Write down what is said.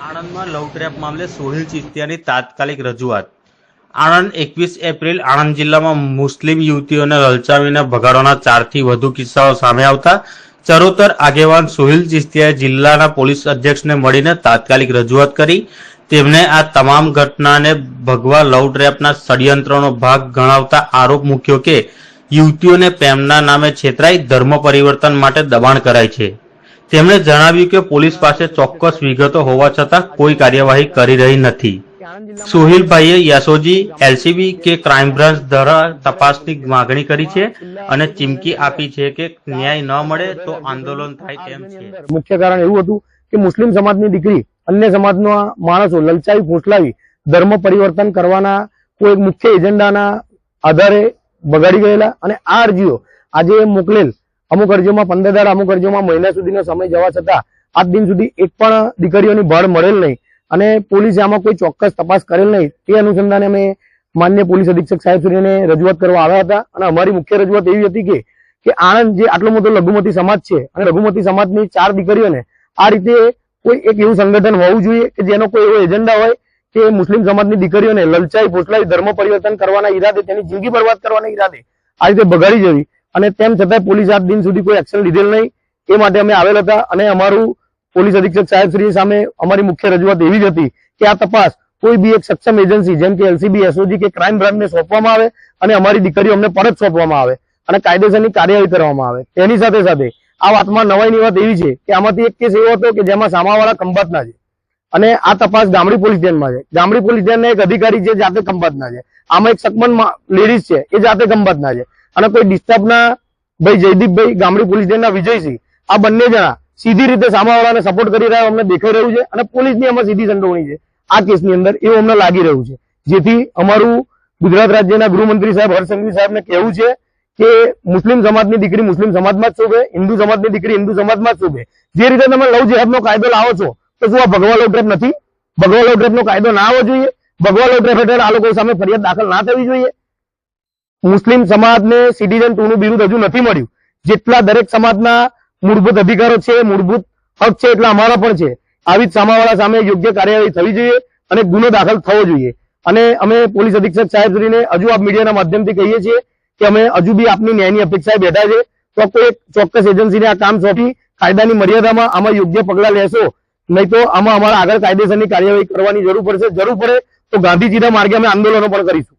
આણંદમાં લવ ટ્રેપ મામલે સોહિલ ચિસ્તિયાની તાત્કાલિક રજૂઆત. આણંદ 21 એપ્રિલ આણંદ જિલ્લામાં મુસ્લિમ યુવતીઓને લલચાવીને ભગાડવાના 4થી વધુ કિસ્સાઓ સામે આવતા ચરોતર આગેવાન સોહિલ ચિસ્તિયાએ જિલ્લાના પોલીસ અધ્યક્ષને મળીને તાત્કાલિક રજૂઆત કરી. તેમણે આ તમામ ઘટનાને ભગવા લવ ટ્રેપના ષડયંત્રનો ભાગ ગણાવતા આરોપ મૂક્યો કે યુવતીઓને પ્રેમના નામે છેતરાઈ ધર્મ પરિવર્તન માટે દબાણ કરાય છે. તેમણે જણાવ્યું કે પોલીસ પાસે ચોક્કસ વિગતો હોવા છતાં કોઈ કાર્યવાહી કરી રહી નથી. સોહિલભાઈએ યાસોજી એલસીબી કે ક્રાઇમ બ્રાન્ચ દ્વારા તપાસની માગણી કરી છે અને ચીમકી આપી છે કે ન્યાય ન મળે તો આંદોલન થાય તેમ છે. મુખ્ય કારણ એવું હતું કે મુસ્લિમ સમાજની દીકરી અન્ય સમાજના માણસો લલચાવી ફોસલાવી ધર્મ પરિવર્તન કરવાના કોઈ મુખ્ય એજન્ડાના આધારે બગાડી ગયેલા અને આ અરજીઓ આજે મોકલેલ અમુક અરજીઓમાં 15 દાડા, અમુક અરજીઓમાં મહિના સુધીનો સમય જવા છતાં આજ દિન સુધી એક પણ દીકરીઓની ભાળ મળેલ નહીં અને પોલીસે આમાં કોઈ ચોક્કસ તપાસ કરેલ નહીં. તે અનુસંધાને અમે માન્ય પોલીસ અધિક્ષક સાહેબશ્રીને રજૂઆત કરવા આવ્યા હતા અને અમારી મુખ્ય રજૂઆત એવી હતી કે આણંદ જે આટલો મોટો લઘુમતી સમાજ છે અને લઘુમતી સમાજની 4 દીકરીઓને આ રીતે કોઈ એક એવું સંગઠન હોવું જોઈએ કે જેનો કોઈ એવો એજન્ડા હોય કે મુસ્લિમ સમાજની દીકરીઓને લલચાઈ ફોસલાવી ધર્મ પરિવર્તન કરવાના ઈરાદે, તેની જિંદગી બરબાદ કરવાના ઈરાદે આ રીતે બગાડી જવી અને તેમ છતાં પોલીસ આજ દિન સુધી કોઈ એક્શન લીધેલ નહીં. એ માટે અમે આવેલ હતા અને અમારું પોલીસ અધિક્ષક સાહેબશ્રી સામે અમારી મુખ્ય રજૂઆત એવી જ હતી કે આ તપાસ કોઈ બી એક સક્ષમ એજન્સી જેમ કે એલસીબી, એસઓજી કે ક્રાઇમ બ્રાન્ચને સોંપવામાં આવે અને અમારી દીકરીઓ અમને પરત સોંપવામાં આવે અને કાયદેસરની કાર્યવાહી કરવામાં આવે. તેની સાથે સાથે આ વાતમાં નવાઈની વાત એવી છે કે આમાંથી એક કેસ એવો હતો કે જેમાં સામાવાળા ખંભાતના છે અને આ તપાસ ગામડી પોલીસ સ્ટેશનમાં છે. ગામડી પોલીસ સ્ટેશનના એક અધિકારી છે જાતે ખંભાતના છે. આમાં એક સકમન લેડીઝ છે એ જાતે ખંભાતના છે અને કોઈ ડિસ્ટર્બના ભાઈ જયદીપભાઈ ગામડી પોલીસ સ્ટેશનના વિજયસિંહ, આ બંને જણા સીધી રીતે સામાવાળાને સપોર્ટ કરી રહ્યા અમને દેખાઈ રહ્યું છે અને પોલીસની આમાં સીધી સંડોવણી છે આ કેસની અંદર એવું અમને લાગી રહ્યું છે. જેથી અમારું ગુજરાત રાજ્યના ગૃહમંત્રી સાહેબ હર્ષ સંઘવી સાહેબને કહેવું છે કે મુસ્લિમ સમાજની દીકરી મુસ્લિમ સમાજમાં જ શોભે, હિન્દુ સમાજની દીકરી હિન્દુ સમાજમાં જ શોભે. જે રીતે તમે લવ જેહાદનો કાયદો લાવો છો તો શું આ ભગવા લવ ટ્રેપ નથી? ભગવા લવ ટ્રેપનો કાયદો ના આવવો જોઈએ? ભગવા લવ ટ્રેપ હેઠળ આ લોકો સામે ફરિયાદ દાખલ ના થવી જોઈએ? મુસ્લિમ સમાજને સિટીઝન 2 નું બિરુદ હજુ નથી મળ્યું. જેટલા દરેક સમાજના મૂળભૂત અધિકારો છે, મૂળભૂત હક છે, એટલા અમારા પણ છે. આવી જ સામાવાળા સામે યોગ્ય કાર્યવાહી થવી જોઈએ અને ગુનો દાખલ થવો જોઈએ. અને અમે પોલીસ અધિક્ષક સાહેબશ્રીને હજુ આપ મીડિયાના માધ્યમથી કહીએ છીએ કે અમે હજુ બી આપની ન્યાયની અપેક્ષાએ બેઠા છે. તો કોઈ ચોક્કસ એજન્સીને આ કામ સોંપી કાયદાની મર્યાદામાં આમાં યોગ્ય પગલાં લેશો, નહીં તો આમાં અમારા આગળ કાયદેસરની કાર્યવાહી કરવાની જરૂર પડશે. જરૂર પડે તો ગાંધીજીના માર્ગે અમે આંદોલનો પણ કરીશું.